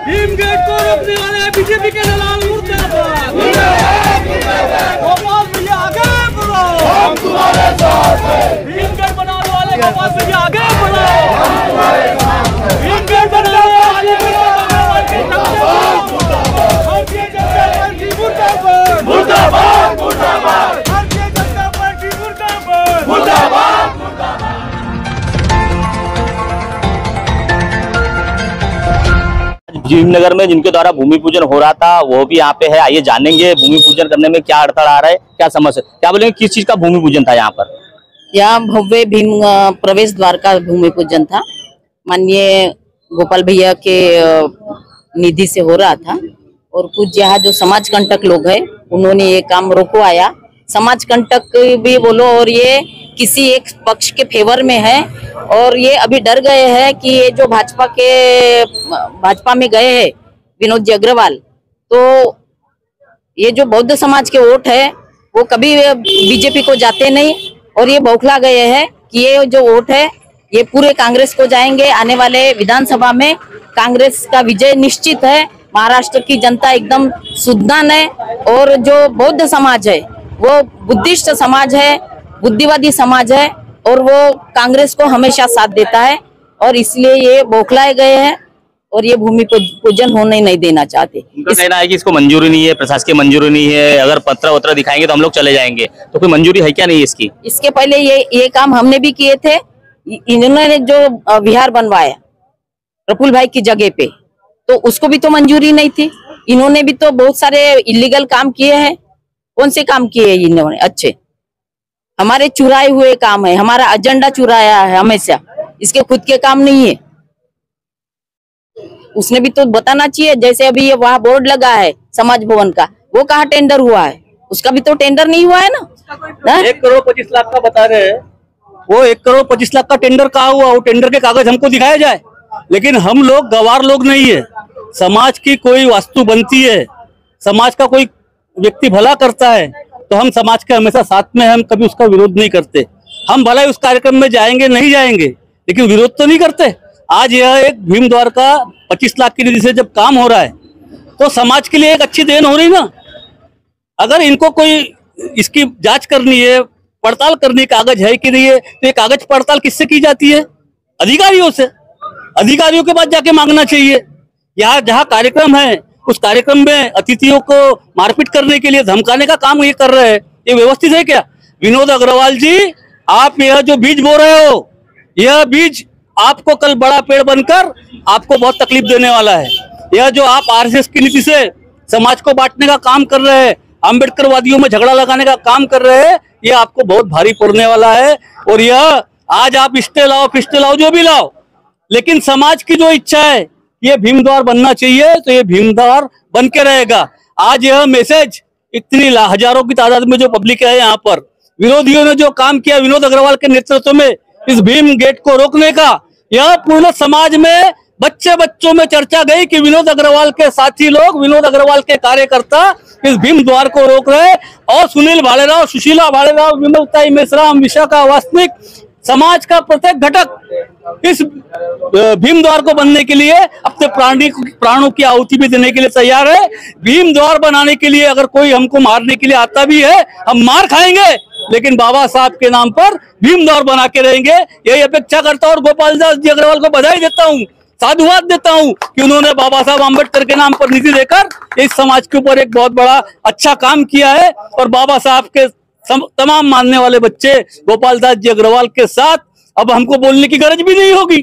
Bhim gate को रोकने वाले बीजेपी के दलाल मुर्दाबाद। गोपाल भैया आगे बढ़ो, हम तुम्हारे साथ हैं। भीम गेट बनाने वाले गोपाल भैया आगे बढ़ो, हम तुम्हारे साथ हैं। भीम गेट बनाने वाले भारतीय जनता पार्टी मुर्दाबाद, मुर्दाबाद, मुर्दाबाद। भारतीय जनता पार्टी मुर्दाबाद, मुर्दाबाद, मुर्दाबाद। भीमनगर में जिनके द्वारा भूमि पूजन हो रहा था वो भी यहाँ पे है। आइए जानेंगे भूमि पूजन करने में क्या अड़थड़ आ रहा है, क्या समस्या, क्या बोलेंगे, किस चीज का भूमि पूजन था यहाँ पर? यहाँ भव्य भीम प्रवेश द्वार का भूमि पूजन था। माननीय गोपाल भैया के निधि से हो रहा था और कुछ यहाँ जो समाज कंटक लोग हैं उन्होंने ये काम रोकवाया। समाज कंटक भी बोलो और ये किसी एक पक्ष के फेवर में है और ये अभी डर गए हैं कि ये जो भाजपा में गए हैं विनोद जी अग्रवाल, तो ये जो बौद्ध समाज के वोट है वो कभी बीजेपी को जाते नहीं और ये बौखला गए हैं कि ये जो वोट है ये पूरे कांग्रेस को जाएंगे। आने वाले विधानसभा में कांग्रेस का विजय निश्चित है। महाराष्ट्र की जनता एकदम सुज्ञान है और जो बौद्ध समाज है वो बुद्धिस्ट समाज है, बुद्धिवादी समाज है और वो कांग्रेस को हमेशा साथ देता है और इसलिए ये बौखलाए गए हैं और ये भूमि पूजन होने नहीं देना चाहते। उनका कहना है कि इसको मंजूरी नहीं है, प्रशासकीय मंजूरी नहीं है, अगर पत्र वत्र दिखाएंगे तो हम लोग चले जाएंगे। तो कोई मंजूरी है क्या नहीं इसकी? इसके पहले ये काम हमने भी किए थे। इन्होंने जो विहार बनवाया प्रफुल्ल भाई की जगह पे, तो उसको भी तो मंजूरी नहीं थी। इन्होंने भी तो बहुत सारे इलीगल काम किए हैं। कौन से काम किए इन्होंने? अच्छे हमारे चुराए हुए काम है, हमारा एजेंडा चुराया है हमेशा, इसके खुद के काम नहीं है। उसने भी तो बताना चाहिए। जैसे अभी ये वहाँ बोर्ड लगा है समाज भवन का, वो कहाँ टेंडर हुआ है? उसका भी तो टेंडर नहीं हुआ है ना। 1 करोड़ 25 लाख का बता रहे हैं, वो 1 करोड़ 25 लाख का टेंडर कहाँ हुआ? वो टेंडर के कागज हमको दिखाया जाए। लेकिन हम लोग गवार लोग नहीं है। समाज की कोई वास्तु बनती है, समाज का कोई व्यक्ति भला करता है तो हम समाज के हमेशा साथ में, हम कभी उसका विरोध नहीं करते। हम भला उस कार्यक्रम में जाएंगे नहीं जाएंगे लेकिन विरोध तो नहीं करते। आज यह एक भीम द्वार का 25 लाख की निधि से जब काम हो रहा है तो समाज के लिए एक अच्छी देन हो रही ना। अगर इनको कोई इसकी जांच करनी है, पड़ताल करनी, कागज है कि नहीं है, तो ये कागज पड़ताल किससे की जाती है? अधिकारियों से। अधिकारियों के पास जाके मांगना चाहिए। यहाँ जहाँ कार्यक्रम है उस कार्यक्रम में अतिथियों को मारपीट करने के लिए धमकाने का काम ये कर रहे हैं, ये व्यवस्थित है क्या? विनोद अग्रवाल जी, आप यह जो बीज बो रहे हो, यह बीज आपको कल बड़ा पेड़ बनकर आपको बहुत तकलीफ देने वाला है। यह जो आप आरएसएस की नीति से समाज को बांटने का काम कर रहे हैं, अम्बेडकरवादियों में झगड़ा लगाने का काम कर रहे हैं, यह आपको बहुत भारी पड़ने वाला है। और यह आज आप इष्टे लाओ फिस्टे लाओ जो भी लाओ, लेकिन समाज की जो इच्छा है ये भीम द्वार बनना चाहिए तो ये भीम द्वार बन के रहेगा। आज यह मैसेज इतनी हजारों की तादाद में जो पब्लिक है यहाँ पर, विरोधियों ने जो काम किया विनोद अग्रवाल के नेतृत्व में इस भीम गेट को रोकने का, यह पूर्ण समाज में बच्चों में चर्चा गई कि विनोद अग्रवाल के साथी लोग, विनोद अग्रवाल के कार्यकर्ता इस भीम द्वार को रोक रहे। और सुनील भालेराव, सुशीला भालेराव, विमलताई मेश्राम, विशाखा वासनिक, समाज का प्रत्येक घटक इस भीम द्वार को बनने के लिए अपने प्राणों की आहुति भी देने के लिए तैयार है। भीम द्वार बनाने के लिए अगर कोई हमको मारने के लिए आता भी है, हम मार खाएंगे, लेकिन बाबा साहब के नाम पर भीम द्वार बना के रहेंगे, यही अपेक्षा करता हूँ। और गोपाल दास जी अग्रवाल को बधाई देता हूँ, साधुवाद देता हूँ कि उन्होंने बाबा साहब आम्बेडकर के नाम पर निधि देकर इस समाज के ऊपर एक बहुत बड़ा अच्छा काम किया है। और बाबा साहब के तमाम मानने वाले बच्चे गोपाल दास जी अग्रवाल के साथ अब हमको बोलने की गरज भी नहीं होगी,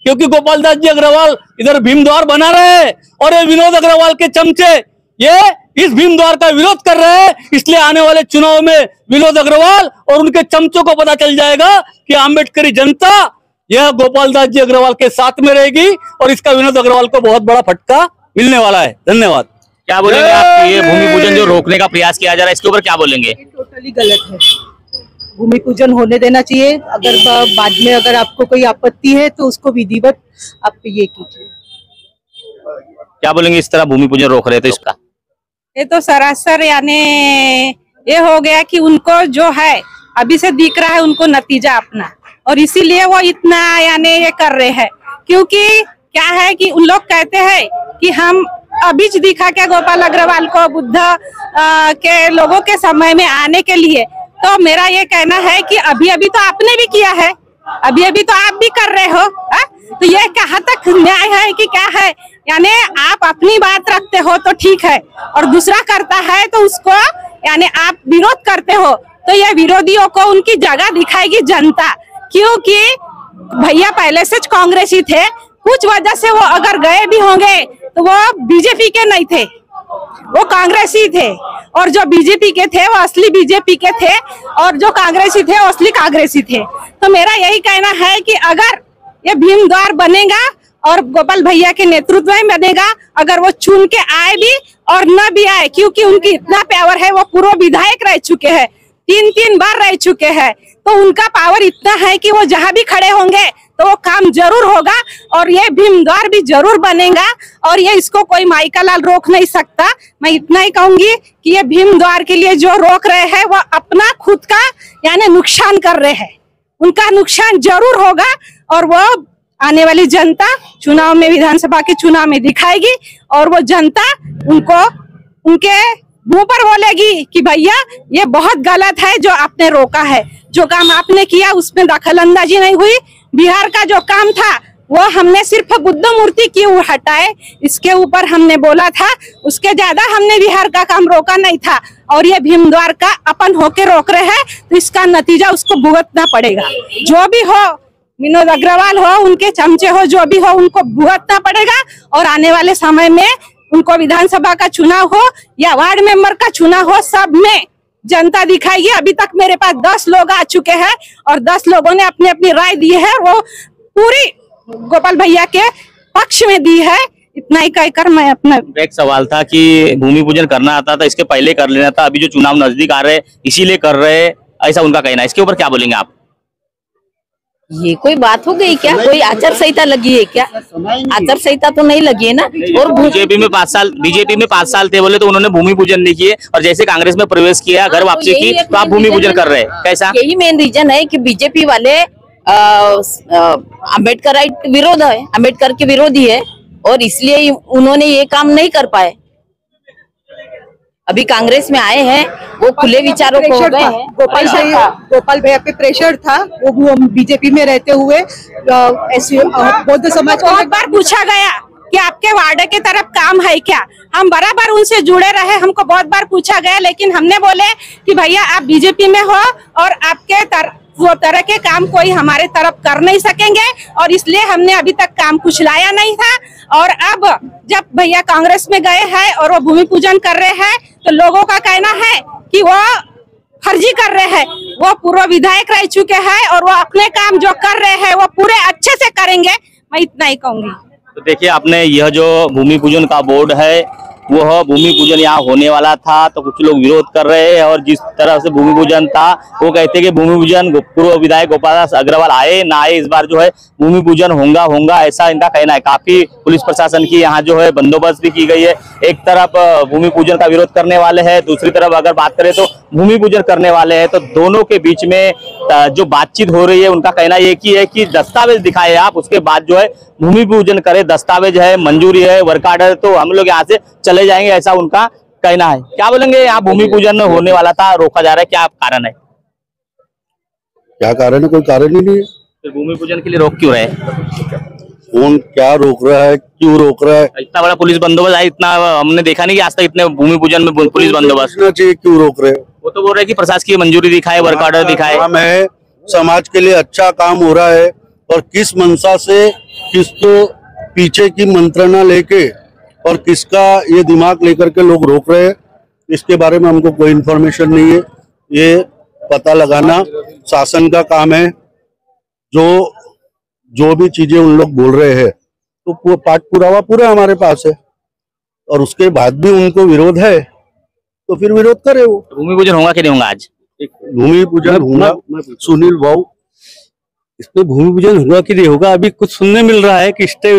क्योंकि गोपाल दास जी अग्रवाल इधर भीम द्वार बना रहे हैं और ये विनोद अग्रवाल के चमचे ये इस भीम द्वार का विरोध कर रहे हैं। इसलिए आने वाले चुनाव में विनोद अग्रवाल और उनके चमचों को पता चल जाएगा कि आम्बेडकरी जनता यह गोपाल दास जी अग्रवाल के साथ में रहेगी और इसका विनोद अग्रवाल को बहुत बड़ा फटका मिलने वाला है। धन्यवाद। क्या बोलेंगे आप? ये भूमि पूजन जो रोकने का प्रयास किया जा रहा है इसके ऊपर क्या बोलेंगे? टोटली गलत है। भूमि पूजन होने देना चाहिए। अगर बाद में अगर आपको कोई आपत्ति है तो उसको विधिवत आप ये कीजिए। क्या बोलेंगे इस तरह भूमि पूजन रोक रहे थे इसका? ये तो सरासर यानी ये हो गया कि उनको जो है अभी से दिख रहा है उनको नतीजा अपना, और इसीलिए वो इतना यानी ये कर रहे हैं। क्योंकि क्या है कि उन लोग कहते हैं कि हम अभी दिखा क्या गोपाल अग्रवाल को बुद्ध के लोगों के समय में आने के लिए। तो मेरा ये कहना है कि अभी अभी तो आपने भी किया है, अभी अभी तो आप भी कर रहे हो। तो ये कहाँ तक न्याय है कि क्या है? यानी आप अपनी बात रखते हो तो ठीक है, और दूसरा करता है तो उसको यानी आप विरोध करते हो। तो ये विरोधियों को उनकी जगह दिखाएगी जनता, क्योंकि भैया पहले से कांग्रेसी थे, कुछ वजह से वो अगर गए भी होंगे तो वो बीजेपी के नहीं थे, वो कांग्रेसी थे। और जो बीजेपी के थे वो असली बीजेपी के थे, और जो कांग्रेसी थे वो असली कांग्रेसी थे। तो मेरा यही कहना है कि अगर ये भीम द्वार बनेगा और गोपाल भैया के नेतृत्व में बनेगा, अगर वो चुन के आए भी और न भी आए, क्योंकि उनकी इतना पावर है, वो पूर्व विधायक रह चुके हैं, 3 बार रह चुके हैं, तो उनका पावर इतना है कि वो जहां भी खड़े होंगे तो वो काम जरूर होगा, और ये भीम द्वार भी जरूर बनेगा, और ये इसको कोई माइका लाल रोक नहीं सकता। मैं इतना ही कहूंगी कि ये भीम द्वार के लिए जो रोक रहे हैं वो अपना खुद का यानी नुकसान कर रहे हैं, उनका नुकसान जरूर होगा, और वो आने वाली जनता चुनाव में, विधानसभा के चुनाव में दिखाएगी, और वो जनता उनको उनके मुंह पर बोलेगी कि भैया ये बहुत गलत है जो आपने रोका है, जो काम आपने किया उसमें दखल अंदाजी नहीं हुई। बिहार का जो काम था वो हमने सिर्फ बुद्ध मूर्ति क्यों हटाए, इसके ऊपर हमने बोला था, उसके ज्यादा हमने बिहार का काम रोका नहीं था। और ये भीम द्वार का अपन होके रोक रहे हैं, तो इसका नतीजा उसको भुगतना पड़ेगा। जो भी हो, विनोद अग्रवाल हो, उनके चमचे हो, जो भी हो, उनको भुगतना पड़ेगा। और आने वाले समय में उनको विधानसभा का चुनाव हो या वार्ड मेंबर का चुनाव हो, सब में जनता दिखाएगी। अभी तक मेरे पास 10 लोग आ चुके हैं, और 10 लोगों ने अपनी अपनी राय दी है, वो पूरी गोपाल भैया के पक्ष में दी है। इतना ही कहकर मैं अपना एक सवाल था कि भूमि पूजन करना आता था, इसके पहले कर लेना था, अभी जो चुनाव नजदीक आ रहे हैं इसीलिए कर रहे हैं, ऐसा उनका कहना है। इसके ऊपर क्या बोलेंगे आप? ये कोई बात हो गई क्या? कोई आचार संहिता लगी है क्या? आचार संहिता तो नहीं लगी है ना। और बीजेपी में 5 साल थे बोले तो उन्होंने भूमि पूजन नहीं किए, और जैसे कांग्रेस में प्रवेश किया, घर वापसी की, तो आप भूमि पूजन कर रहे हैं, कैसा? यही मेन रीजन है कि बीजेपी वाले अम्बेडकर विरोध है, अम्बेडकर के विरोधी है, और इसलिए उन्होंने ये काम नहीं कर पाए। अभी कांग्रेस में आए हैं, वो खुले विचारों को हो गए हैं। गोपाल भैया पे प्रेशर था, वो बीजेपी में रहते हुए ऐसे बौद्ध समाज को बहुत बार पूछा गया कि आपके वार्ड के तरफ काम है क्या। हम बराबर उनसे जुड़े रहे, हमको बहुत बार पूछा गया, लेकिन हमने बोले कि भैया आप बीजेपी में हो और आपके वो तरह के काम कोई हमारे तरफ कर नहीं सकेंगे, और इसलिए हमने अभी तक काम कुछ लाया नहीं था। और अब जब भैया कांग्रेस में गए हैं और वो भूमि पूजन कर रहे हैं, तो लोगों का कहना है कि वो फर्जी कर रहे हैं। वो पूर्व विधायक रह चुके हैं, और वो अपने काम जो कर रहे हैं वो पूरे अच्छे से करेंगे। मैं इतना ही कहूंगी। तो देखिए, आपने यह जो भूमि पूजन का बोर्ड है, वह भूमि पूजन यहाँ होने वाला था, तो कुछ लोग विरोध कर रहे हैं, और जिस तरह से भूमि पूजन था वो कहते हैं कि भूमि पूजन पूर्व विधायक गोपाल अग्रवाल आए ना आए, इस बार जो है भूमि पूजन होगा, ऐसा इनका कहना है। काफी पुलिस प्रशासन की यहाँ जो है बंदोबस्त भी की गई है। एक तरफ भूमि पूजन का विरोध करने वाले हैं, दूसरी तरफ अगर बात करें तो भूमि पूजन करने वाले हैं। तो दोनों के बीच में जो बातचीत हो रही है, उनका कहना एक ही है कि दस्तावेज दिखाए आप, उसके बाद जो है भूमि पूजन करे, दस्तावेज है, मंजूरी है, वर्क ऑर्डर, तो हम लोग यहाँ से चले जाएंगे, ऐसा उनका कहना है। क्या बोलेंगे? यहाँ भूमि पूजन होने वाला था, रोका जा रहा है, क्या कारण है? क्या कारण है? कोई कारण ही नहीं है। फिर भूमि पूजन के लिए रोक क्यों रहे? कौन क्या रोक रहा है, क्यों रोक रहा है? इतना बड़ा पुलिस बंदोबस्त है, इतना हमने देखा नहीं कि आज तक इतने भूमि पूजन में पुलिस बंदोबस्त चाहिए, क्यों रोक रहे? वो तो बोल रहे कि प्रशासकीय मंजूरी दिखाए, वर्क ऑर्डर दिखाए। काम है, समाज के लिए अच्छा काम हो रहा है, और किस मंशा से, किसको पीछे की मंत्रणा लेके और किसका ये दिमाग लेकर के लोग रोक रहे हैं, इसके बारे में हमको कोई इन्फॉर्मेशन नहीं है। ये पता लगाना शासन का काम है। जो भी चीजें उन लोग बोल रहे हैं तो पाठ पुरावा पूरा हमारे पास है, और उसके बाद भी उनको विरोध है तो फिर विरोध करे। वो भूमि पूजन होगा कि नहीं होगा? आज भूमि पूजन होगा। सुनील भाऊ, इसमें भूमि पूजन होगा कि नहीं होगा, अभी कुछ सुनने मिल रहा है कि स्टे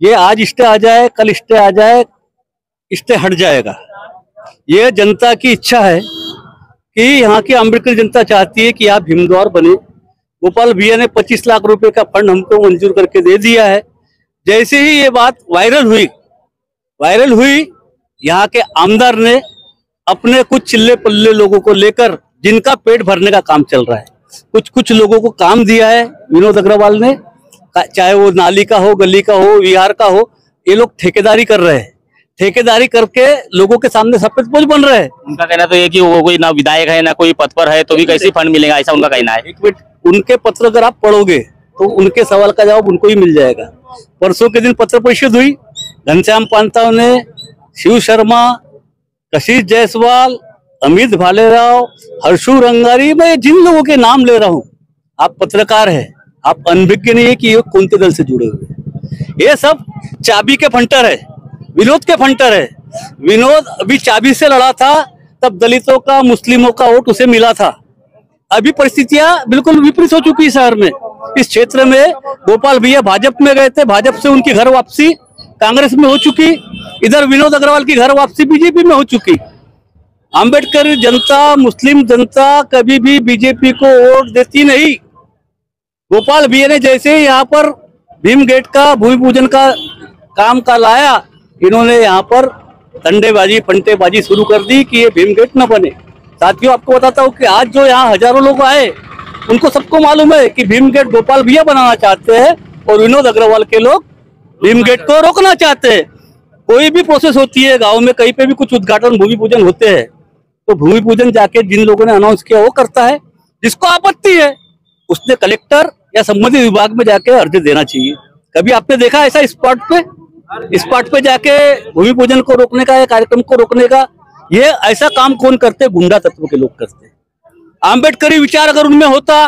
ये आज स्टे आ जाए, कल स्टे आ जाए, स्टे हट जाएगा। ये जनता की इच्छा है कि यहाँ की अम्बेडकर जनता चाहती है कि आप भीम द्वार बने। गोपाल भैया ने 25 लाख रुपए का फंड हमको मंजूर करके दे दिया है, जैसे ही ये बात वायरल हुई यहाँ के आमदार ने अपने कुछ चिल्ले पल्ले लोगों को लेकर, जिनका पेट भरने का काम चल रहा है, कुछ लोगों को काम दिया है विनोद अग्रवाल ने, चाहे वो नाली का हो, गली का हो, विहार का हो, ये लोग ठेकेदारी कर रहे हैं। ठेकेदारी करके लोगों के सामने सफेद पोश बन रहे हैं। उनका कहना तो ये कि वो कोई ना विधायक है ना कोई पद पर है तो भी कैसे फंड मिलेगा, ऐसा उनका कहना है। एक मिनट, उनके पत्र अगर आप पढ़ोगे तो उनके सवाल का जवाब उनको ही मिल जाएगा। परसों के दिन पत्र परिषद हुई, घनश्याम पांताव ने, शिव शर्मा, कशिश जायसवाल, अमित भालेराव, हर्षू रंगारी, मैं जिन लोगों के नाम ले रहा हूँ, आप पत्रकार है, आप अनभिज्ञ नहीं है कि ये कौन से दल से जुड़े हुए। ये सब चाबी के फंटर है, विनोद के फंटर है। विनोद अभी चाबी से लड़ा था तब दलितों का, मुस्लिमों का वोट उसे मिला था। अभी परिस्थितियां बिल्कुल विपरीत हो चुकी है शहर में। इस क्षेत्र में गोपाल भैया भाजपा में गए थे, भाजपा से उनकी घर वापसी कांग्रेस में हो चुकी, इधर विनोद अग्रवाल की घर वापसी बीजेपी में हो चुकी। अंबेडकर जनता, मुस्लिम जनता कभी भी बीजेपी को वोट देती नहीं। गोपाल भैया ने जैसे यहाँ पर भीम गेट का भूमि पूजन का काम का लाया, इन्होंने यहाँ पर डंडेबाजी फंटेबाजी शुरू कर दी कि ये भीम गेट न बने। साथियों, आपको बताता हूँ कि आज जो यहाँ हजारों लोग आए, उनको सबको मालूम है कि भीम गेट गोपाल भैया बनाना चाहते हैं और विनोद अग्रवाल के लोग भीम गेट को रोकना चाहते हैं। कोई भी प्रोसेस होती है गांव में, कहीं पे भी कुछ उद्घाटन भूमि पूजन होते हैं, तो भूमि पूजन जाके जिन लोगों ने अनाउंस किया वो करता है। जिसको आपत्ति है उसने कलेक्टर या संबंधित विभाग में जाके अर्जी देना चाहिए। कभी आपने देखा ऐसा स्पॉट पे जाके भूमि पूजन को रोकने का या कार्यक्रम को रोकने का? ये ऐसा काम कौन करते? गुंडा तत्व के लोग करते। आम्बेडकरी विचार अगर उनमें होता,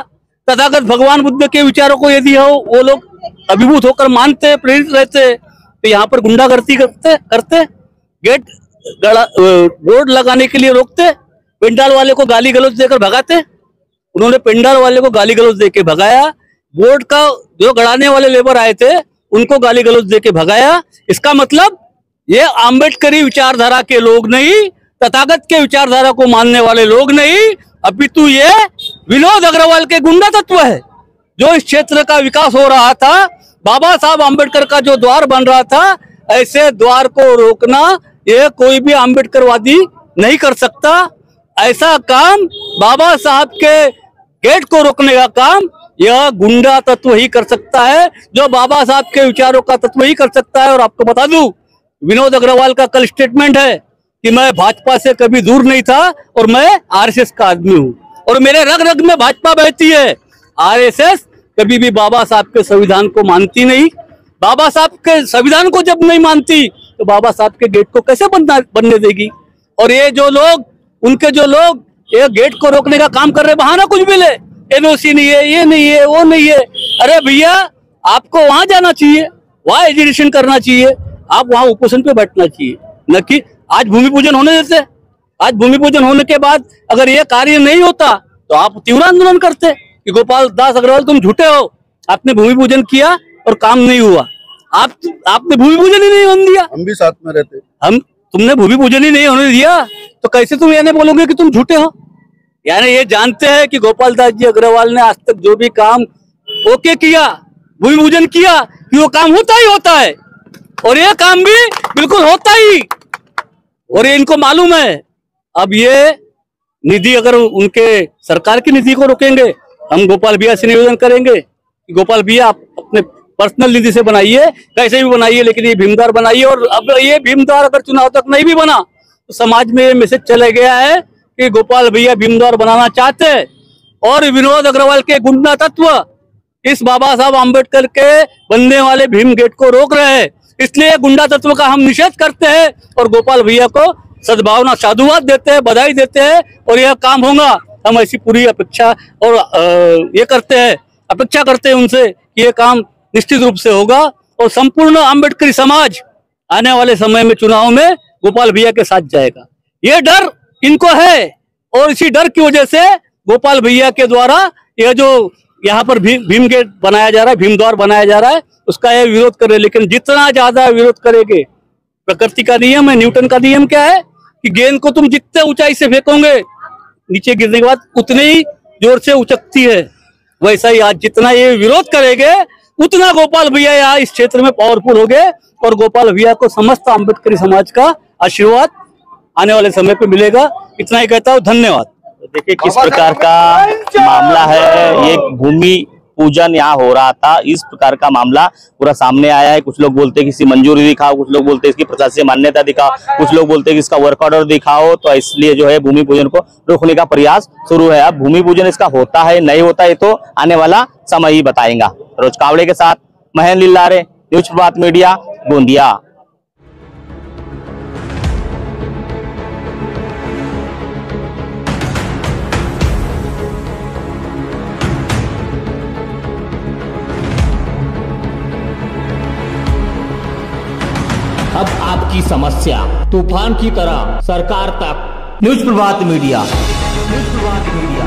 तथागत भगवान बुद्ध के विचारों को यदि हो वो लोग अभिभूत होकर मानते, प्रेरित रहते, तो यहाँ पर गुंडागर्दी करते गेट बोर्ड लगाने के लिए रोकते, पेंडाल वाले को गाली गलौज देकर भगाते। उन्होंने पेंडाल वाले को गाली गलौज देके भगाया, बोर्ड का जो गड़ाने वाले लेबर आए थे उनको गाली गलौज देके भगाया। इसका मतलब ये आम्बेडकरी विचारधारा के लोग नहीं, तथागत के विचारधारा को मानने वाले लोग नहीं, अपितु ये विनोद अग्रवाल के गुंडा तत्व है। जो इस क्षेत्र का विकास हो रहा था, बाबा साहब आम्बेडकर का जो द्वार बन रहा था, ऐसे द्वार को रोकना ये कोई भी आम्बेडकरवादी नहीं कर सकता। ऐसा काम बाबा साहब के गेट को रोकने का काम यह गुंडा तत्व ही कर सकता है, जो बाबा साहब के विचारों का तत्व ही कर सकता है। और आपको बता दूं, विनोद अग्रवाल का कल स्टेटमेंट है कि मैं भाजपा से कभी दूर नहीं था और मैं आरएसएस का आदमी हूं और मेरे रग रग में भाजपा बहती है। आरएसएस कभी भी बाबा साहब के संविधान को मानती नहीं। बाबा साहब के संविधान को जब नहीं मानती तो बाबा साहब के गेट को कैसे बनने देगी? और ये जो लोग, उनके जो लोग ये गेट को रोकने का काम कर रहे, बहाना कुछ भी ले, एनओसी नहीं है, ये नहीं है, वो नहीं है। अरे भैया, आपको वहां जाना चाहिए, वहां एजुकेशन करना चाहिए, आप वहां उपोषण पे बैठना चाहिए, न कि आज भूमि पूजन होने देते। आज भूमि पूजन होने के बाद अगर ये कार्य नहीं होता तो आप तीव्र आंदोलन करते कि गोपाल दास अग्रवाल तुम झूठे हो, आपने भूमि पूजन किया और काम नहीं हुआ, आपने भूमि पूजन ही नहीं होने दिया। हम भी साथ में रहते, तुमने भूमि पूजन ही नहीं होने दिया तो कैसे तुम ये नहीं बोलोगे कि तुम झूठे हो? यानी ये जानते हैं कि गोपाल दास जी अग्रवाल ने आज तक जो भी काम ओके किया, भूमि पूजन किया, कि वो काम होता ही होता है और ये काम भी बिल्कुल होता ही, और ये इनको मालूम है। अब ये निधि, अगर उनके सरकार की निधि को रोकेंगे, हम गोपाल भैया से निवेदन करेंगे कि गोपाल भैया आप अपने पर्सनल निधि से बनाइए, कैसे भी बनाइए, लेकिन ये भीमद्वार बनाइए। और अब ये भीमद्वार अगर चुनाव तक नहीं भी बना तो समाज में ये मैसेज चला गया है कि गोपाल भैया भीमद्वार बनाना चाहते हैं और विनोद अग्रवाल के गुंडा तत्व इस बाबा साहब आम्बेडकर के बनने वाले भीम गेट को रोक रहे हैं। इसलिए गुंडा तत्व का हम निषेध करते हैं और गोपाल भैया को सद्भावना साधुवाद देते हैं, बधाई देते हैं और यह काम होगा। हम ऐसी पूरी अपेक्षा और ये करते हैं, अपेक्षा करते हैं उनसे कि ये काम निश्चित रूप से होगा और संपूर्ण आम्बेडकरी समाज आने वाले समय में चुनाव में गोपाल भैया के साथ जाएगा। ये डर इनको है और इसी डर की वजह से गोपाल भैया के द्वारा यह जो यहाँ पर भीम गेट बनाया जा रहा है, भीम द्वार बनाया जा रहा है, उसका यह विरोध कर रहे। लेकिन जितना ज्यादा विरोध करेंगे, प्रकृति का नियम है, न्यूटन का नियम क्या है कि गेंद को तुम जितने ऊंचाई से फेंकोगे, नीचे गिरने के बाद उतने ही जोर से उचकती है। वैसा ही आज जितना ये विरोध करेंगे उतना गोपाल भैया यहाँ इस क्षेत्र में पावरफुल हो गए और गोपाल भैया को समस्त अम्बेडकरी समाज का आशीर्वाद आने वाले समय पे मिलेगा। इतना ही कहता हूँ, धन्यवाद। देखिए किस प्रकार का मामला है, ये भूमि पूजन यहाँ हो रहा था, इस प्रकार का मामला पूरा सामने आया है। कुछ लोग बोलते हैं कि इसकी मंजूरी दिखाओ, कुछ लोग बोलते हैं इसकी प्रशासकीय मान्यता दिखाओ, कुछ लोग बोलते हैं कि इसका वर्क ऑर्डर दिखाओ। तो इसलिए जो है भूमि पूजन को रोकने का प्रयास शुरू है। अब भूमि पूजन इसका होता है नहीं होता है तो आने वाला समय ही बताएगा। रोज कावड़े के साथ महेंद्र लिल्लारे, न्यूज प्रभात मीडिया, गोंदिया। अब आपकी समस्या तूफान की तरह सरकार तक। न्यूज प्रभात मीडिया, न्यूज प्रभात मीडिया।